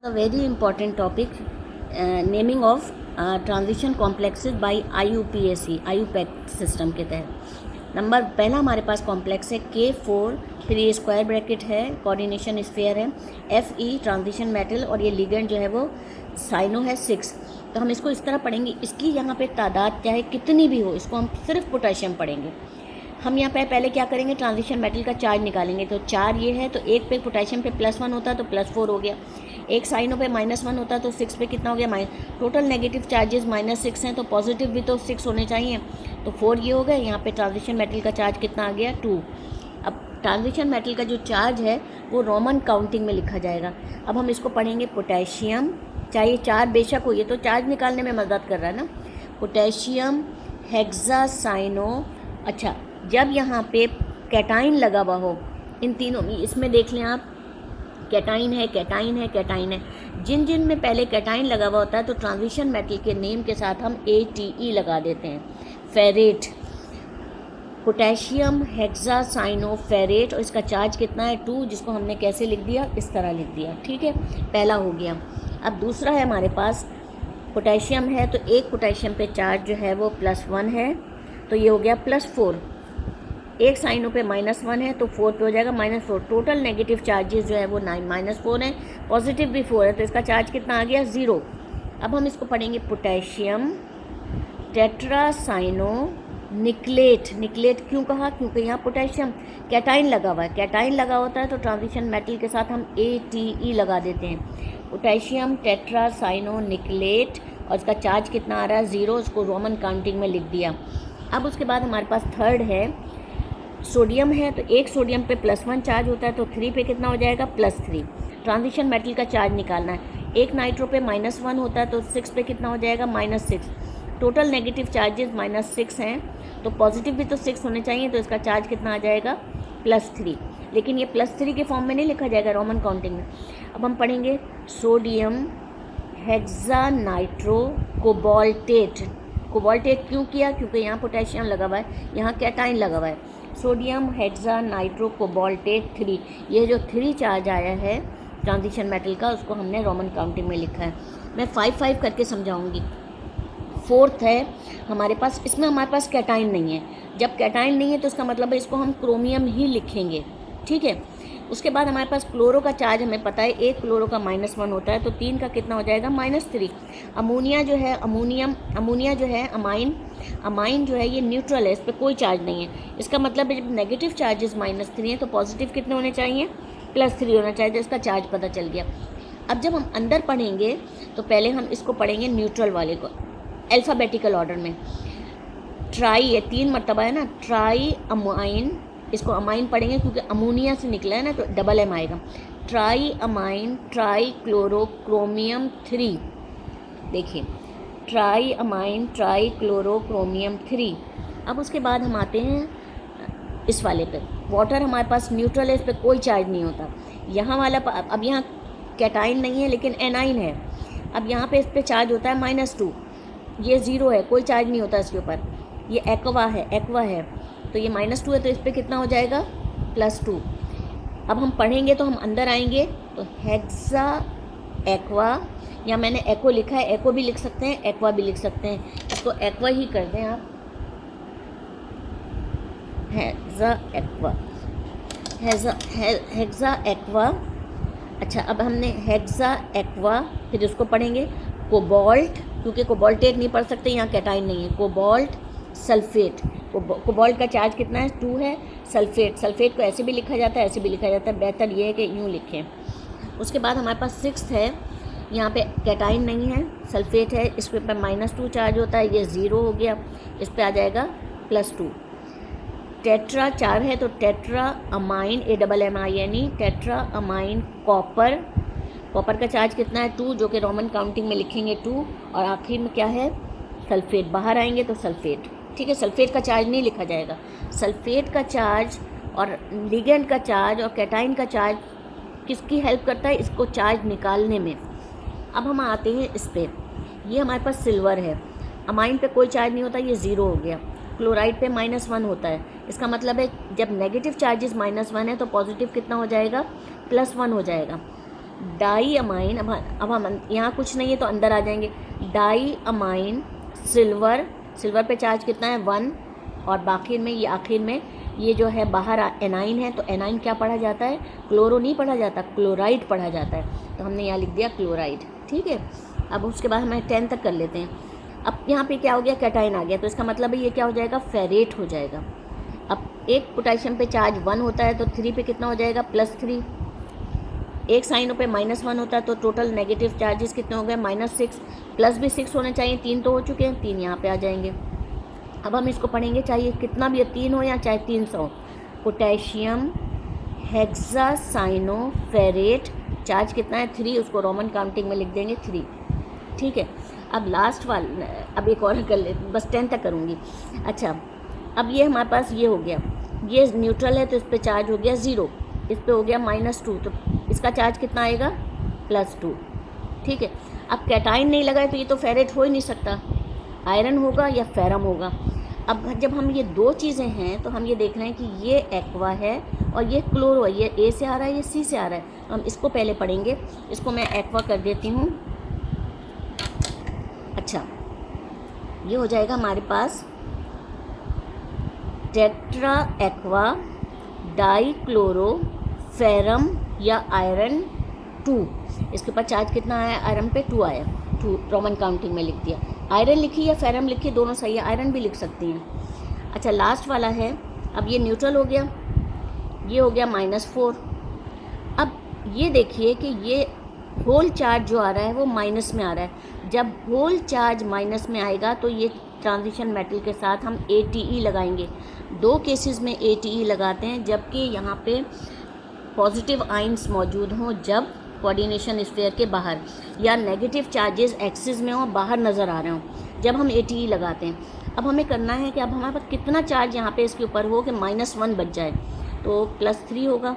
A very important topic, naming of transition complexes by IUPAC system के तहत। Number पहला हमारे पास कॉम्प्लेक्स है K4, फिर ये स्क्वायर ब्रैकेट है, कोऑर्डिनेशन स्फीयर है, FE ट्रांजिशन मेटल और ये लिगेंड जो है वो साइनो है 6। तो हम इसको इस तरह पढ़ेंगे, इसकी यहाँ पे तादाद चाहे कितनी भी हो, इसको हम सिर्फ पोटेशियम पढ़ेंगे। हम यहाँ पे पहले क्या करेंगे, ट्रांजिशन मेटल का चार्ज निकालेंगे। तो 4 ये है, तो एक पे पोटेशियम पे +1 होता है तो +4 हो गया, एक साइनो पे -1 होता है तो 6 पे कितना हो गया, टोटल नेगेटिव चार्जेस -6 हैं तो पॉजिटिव भी तो 6 होने चाहिए, तो 4 ये हो गए। यहाँ पे ट्रांजिशन मेटल का चार्ज कितना आ गया, 2। अब ट्रांजिशन मेटल का जो चार्ज है वो रोमन काउंटिंग में लिखा जाएगा। अब हम इसको पढ़ेंगे पोटेशियम, चाहे 4 बेशक हो, ये तो चार्ज निकालने में मदद कर रहा है ना। Potassium hexacyano. अच्छा, जब यहाँ पे कैटाइन लगा हुआ हो, इन तीनों में, इसमें देख लें आप, कैटाइन है, कैटाइन है, कैटाइन है। जिन जिन में पहले कैटाइन लगा हुआ होता है तो ट्रांजिशन मेटल के नेम के साथ हम ATE लगा देते हैं, फेरेट। पोटेशियम हेक्सासाइनोफेरेट, और इसका चार्ज कितना है, 2, जिसको हमने कैसे लिख दिया, इस तरह लिख दिया। ठीक है, पहला हो गया। अब दूसरा है हमारे पास, पोटेशियम है तो एक पोटेशियम पे चार्ज जो है वो +1 है, तो ये हो गया +4। एक साइनो पे -1 है तो 4 पे हो जाएगा -4। टोटल नेगेटिव चार्जेस जो है वो -4 है, पॉजिटिव भी 4 है, तो इसका चार्ज कितना आ गया, 0। अब हम इसको पढ़ेंगे पोटेशियम टेट्रासाइनो निकलेट। निकलेट क्यों कहा, क्योंकि यहाँ पोटेशियम कैटाइन लगा हुआ है, कैटाइन लगा होता है तो ट्रांजिशन मेटल के साथ हम ATE लगा देते हैं। पोटेशियम टेट्रासाइनो निकलेट, और इसका चार्ज कितना आ रहा है, 0, इसको रोमन काउंटिंग में लिख दिया। अब उसके बाद हमारे पास थर्ड है, सोडियम है तो एक सोडियम पे +1 चार्ज होता है तो 3 पे कितना हो जाएगा, +3। ट्रांजिशन मेटल का चार्ज निकालना है। एक नाइट्रो पे -1 होता है तो 6 पे कितना हो जाएगा, -6। टोटल नेगेटिव चार्जेस -6 हैं तो पॉजिटिव भी तो 6 होने चाहिए, तो इसका चार्ज कितना आ जाएगा, +3। लेकिन ये +3 के फॉर्म में नहीं लिखा जाएगा रोमन काउंटिंग में। अब हम पढ़ेंगे सोडियम हेक्सानाइट्रो कोबाल्टेट। कोबाल्टेट क्यों किया, क्योंकि यहाँ पोटेशियम लगा हुआ है, यहाँ कैटाइन लगा हुआ है। सोडियम हेक्सानाइट्रो कोबाल्टेट 3, ये जो 3 चार्ज आया है ट्रांजिशन मेटल का, उसको हमने रोमन काउंटिंग में लिखा है। मैं 5-5 करके समझाऊंगी। फोर्थ है हमारे पास, इसमें हमारे पास कैटाइन नहीं है। जब कैटाइन नहीं है तो इसका मतलब है इसको हम क्रोमियम ही लिखेंगे। ठीक है, उसके बाद हमारे पास क्लोरो का चार्ज हमें पता है, एक क्लोरो का -1 होता है तो 3 का कितना हो जाएगा, -3। अमोनिया जो है, अमोनिया जो है, अमाइन जो है, ये न्यूट्रल है, इस पर कोई चार्ज नहीं है। इसका मतलब है जब नेगेटिव चार्जेस -3 है तो पॉजिटिव कितने होने चाहिए, +3 होना चाहिए, तो इसका चार्ज पता चल गया। अब जब हम अंदर पढ़ेंगे तो पहले हम इसको पढ़ेंगे न्यूट्रल वाले को, अल्फ़ाबेटिकल ऑर्डर में। ट्राई है, 3 मरतबा है ना, ट्राई अमाइन, इसको अमाइन पढ़ेंगे क्योंकि अमोनिया से निकला है ना तो डबल M आएगा। Try amine try chloro chromium 3, देखिए try amine try chloro chromium 3। अब उसके बाद हम आते हैं इस वाले पे, वाटर हमारे पास न्यूट्रल है, इस पर कोई चार्ज नहीं होता। यहाँ वाला, अब यहाँ कैटाइन नहीं है लेकिन एनाइन है। अब यहाँ पे इस पर चार्ज होता है -2, ये 0 है, कोई चार्ज नहीं होता इसके ऊपर। ये एक्वा है तो ये -2 है तो इस पर कितना हो जाएगा, +2। अब हम पढ़ेंगे तो हम अंदर आएंगे तो हेक्सा एक्वा, या मैंने एको लिखा है, एको भी लिख सकते हैं, एक्वा भी लिख सकते हैं, इसको एक्वा ही कर दें आप, हेक्सा एक्वा। अच्छा, अब हमने हेक्सा एक्वा, फिर उसको पढ़ेंगे कोबाल्ट, क्योंकि कोबाल्टेट नहीं पढ़ सकते, यहाँ कैटाइन नहीं है। कोबाल्ट सल्फेट, कोबाल्ट का चार्ज कितना है, 2 है। सल्फेट को ऐसे भी लिखा जाता है, ऐसे भी लिखा जाता है, बेहतर ये है कि यूँ लिखें। उसके बाद हमारे पास 6th है, यहाँ पे कैटाइन नहीं है, सल्फेट है, इस पे -2 चार्ज होता है, ये 0 हो गया, इस पे आ जाएगा +2। टेट्रा 4 है तो tetra amine, AMMINE, tetra amine copper. Copper का चार्ज कितना है, 2, जो कि रोमन काउंटिंग में लिखेंगे 2। और आखिर में क्या है, सल्फेट, बाहर आएंगे तो सल्फेट। ठीक है, सल्फेट का चार्ज नहीं लिखा जाएगा। सल्फेट का चार्ज और लिगेंड का चार्ज और कैटाइन का चार्ज किसकी हेल्प करता है, इसको चार्ज निकालने में। अब हम आते हैं इस पे, ये हमारे पास सिल्वर है, अमाइन पे कोई चार्ज नहीं होता, ये 0 हो गया। क्लोराइड पे -1 होता है, इसका मतलब है जब नेगेटिव चार्जेस -1 है तो पॉजिटिव कितना हो जाएगा, +1 हो जाएगा। डाई अमाइन, अब हम यहाँ कुछ नहीं है तो अंदर आ जाएंगे। डाई अमाइन सिल्वर, सिल्वर पे चार्ज कितना है 1, और बाकी में ये आखिर में ये जो है बाहर एनाइन है, तो एनाइन क्या पढ़ा जाता है, क्लोरो नहीं पढ़ा जाता, क्लोराइड पढ़ा जाता है, तो हमने यहाँ लिख दिया क्लोराइड। ठीक है, अब उसके बाद हमें 10 तक कर लेते हैं। अब यहाँ पे क्या हो गया, कैटाइन आ गया, तो इसका मतलब है ये क्या हो जाएगा, फेरेट हो जाएगा। अब एक पोटेशियम पे चार्ज 1 होता है तो 3 पे कितना हो जाएगा, +3। एक साइनों पे -1 होता है तो टोटल नेगेटिव चार्जेस कितने हो गए, -6, प्लस भी 6 होने चाहिए, 3 तो हो चुके हैं, 3 यहाँ पे आ जाएंगे। अब हम इसको पढ़ेंगे, चाहे कितना भी 3 हो या चाहे 300। पोटेशियम हेक्सासाइनोफेरेट, चार्ज कितना है 3, उसको रोमन काउंटिंग में लिख देंगे 3। ठीक है, अब लास्ट वाला, अब एक और कर ले, बस 10 तक करूँगी। अच्छा, अब ये हमारे पास ये हो गया, ये न्यूट्रल है तो इस पर चार्ज हो गया 0, इस पर हो गया -2, तो इसका चार्ज कितना आएगा, +2। ठीक है, अब कैटाइन नहीं लगा है तो ये तो फेरेट हो ही नहीं सकता, आयरन होगा या फेरम होगा। अब जब हम ये दो चीज़ें हैं तो हम ये देख रहे हैं कि ये एक्वा है और ये क्लोरो है, ये ए से आ रहा है, ये सी से आ रहा है, तो हम इसको पहले पढ़ेंगे। इसको मैं एक्वा कर देती हूँ। अच्छा, ये हो जाएगा हमारे पास tetra aqua di chloro ferrum या आयरन 2। इसके ऊपर चार्ज कितना आया, आयरन पे 2 आया, 2 रोमन काउंटिंग में लिख दिया। आयरन लिखी या फेरम लिखी, दोनों सही है, आयरन भी लिख सकती हैं। अच्छा, लास्ट वाला है, अब ये न्यूट्रल हो गया, ये हो गया -4। अब ये देखिए कि ये होल चार्ज जो आ रहा है वो माइनस में आ रहा है। जब होल चार्ज माइनस में आएगा तो ये ट्रांजिशन मेटल के साथ हम ATE लगाएंगे। 2 केसेस में ATE लगाते हैं, जबकि यहाँ पे पॉजिटिव आइंस मौजूद हों, जब कोऑर्डिनेशन स्फीयर के बाहर, या नेगेटिव चार्जेस एक्सिस में हों, बाहर नज़र आ रहे हों, जब हम ATE लगाते हैं। अब हमें करना है कि अब हमारे पास कितना चार्ज यहाँ पे इसके ऊपर हो कि -1 बच जाए, तो +3 होगा।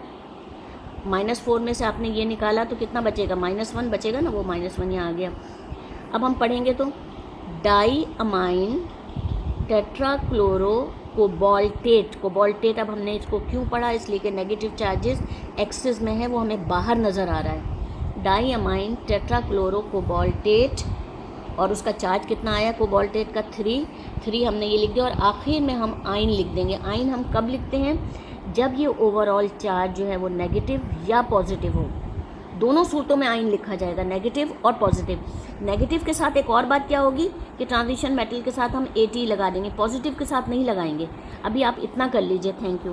-4 में से आपने ये निकाला तो कितना बचेगा, -1 बचेगा ना, वो -1 यहाँ आ गया। अब हम पढ़ेंगे तो diamine tetrachloro cobaltate, cobaltate अब हमने इसको क्यों पढ़ा, इसलिए कि नेगेटिव चार्जेस एक्सिस में है, वो हमें बाहर नज़र आ रहा है। डाई अमाइन टेट्राक्लोरो कोबाल्टेट, और उसका चार्ज कितना आया कोबाल्टेट का 3 हमने ये लिख दिया, और आखिर में हम आइन लिख देंगे। आइन हम कब लिखते हैं, जब ये ओवरऑल चार्ज जो है वो नेगेटिव या पॉजिटिव हो। दोनों सूरतों में आइन लिखा जाएगा, नेगेटिव और पॉजिटिव। नेगेटिव के साथ एक और बात क्या होगी कि ट्रांजिशन मेटल के साथ हम ATE लगा देंगे, पॉजिटिव के साथ नहीं लगाएंगे। अभी आप इतना कर लीजिए। Thank you.